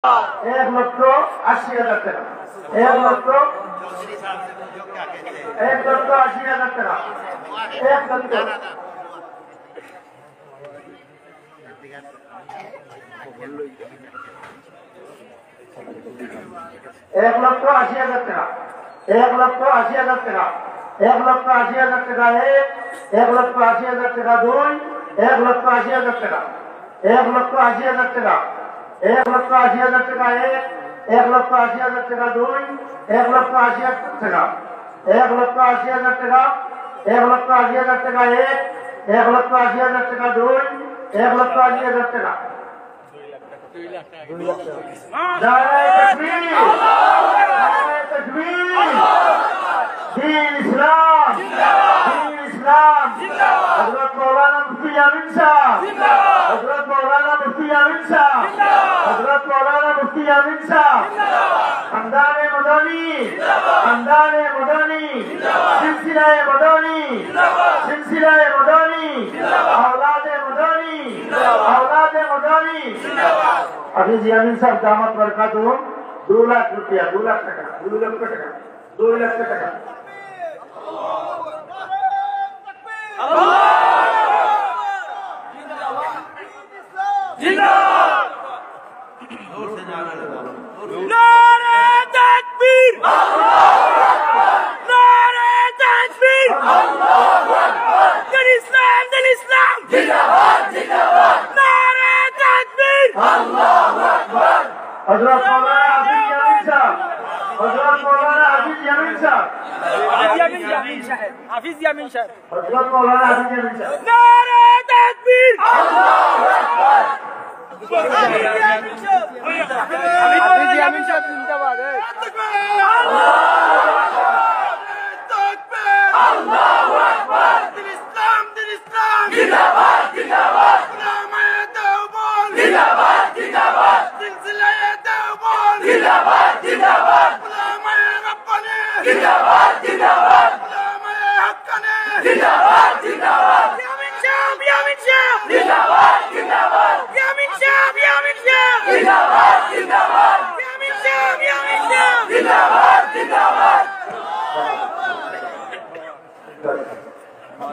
1,80,000 টাকা, 1,80,000 টাকা, 1,80,000 টাকা, 1,80,000 টাকা, 1,80,000 টাকা, 1,80,000 টাকা, 2, 1,80,000 টাকা, 1,80,000 টাকা, 1,80,000 টাকা, 1,80,000 টাকা, 2, 1,80,000 টাকা, 1,80,000 টাকা, 1,80,000 টাকা, 1,80,000 টাকা, 2, 1,80,000 টাকা। নারে তাকবীর, নারে তাকবীর, দ্বীন ইসলাম, দ্বীন ইসলাম, হযরত মাওলানা মুফতি আমিন সাহেব, হযরত মাওলানা মুফতি আমিন সাহেব, হযরত মাওলানা মুফতি আমিন সাহেব, খানদানে মদনী, খানদানে মদনী, সিলসিলায়ে মদনী, সিলসিলায়ে মদনী, औलादे मदनी, औलादे मदनी। हाफिज यामीन साहब दामत बरकातुहुम 2 लाख रुपया, 2 लाख টাকা, 2 লক্ষ টাকা, 2 লাখ টাকা। नारे तकबीर, नारे तकबीर, दिल इस्लाम, दिल इस्लाम, जिंदाबाद, जिंदाबाद, नारे तकबीर, अल्लाहु अकबर। हजरत मौलाना हाफिज यामीन साहब, हजरत मौलाना हाफिज यामीन साहब, हाफिज यामीन साहब, हजरत मौलाना हाफिज यामीन साहब, नारे तकबीर, अल्लाहु अकबर। हाफिज यामीन साहब जिंदाबाद है। अल्लाहु अकबर, दिल इस्लाम, दिल इस्लाम, जिंदाबाद, जिंदाबाद, उलमाए देवबंद, जिंदाबाद, जिंदाबाद, सिलसिलाए देवबंद, जिंदाबाद, जिंदाबाद, उलमाए रब्बानी, जिंदाबाद, जिंदाबाद, उलमाए हक्कानी, जिंदाबाद, जिंदाबाद, यामीन साहब, यामीन साहब, जिंदाबाद, जिंदाबाद, यामीन साहब, यामीन साहब, जिंदाबाद, जिंदाबाद, यामीन साहब, यामीन साहब, जिंदाबाद, जिंदाबाद।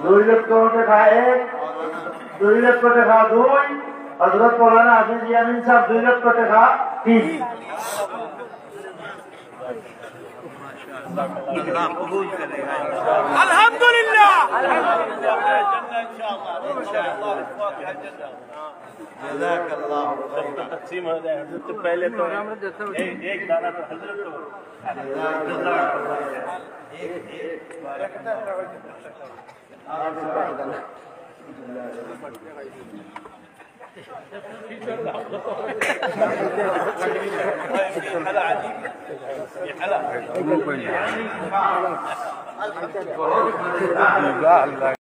2 লক্ষ টাকা, 1, 2 লক্ষ টাকা, 2, হযরত মাওলানা হাফিজ ইয়ামিন সাহেব 2 লক্ষ টাকা, 3। अल्हम्दुलिल्लाह, जज़ाकल्लाह तकसीम हो जाए। हजरत पहले तो एक दाना तो हजरत को ये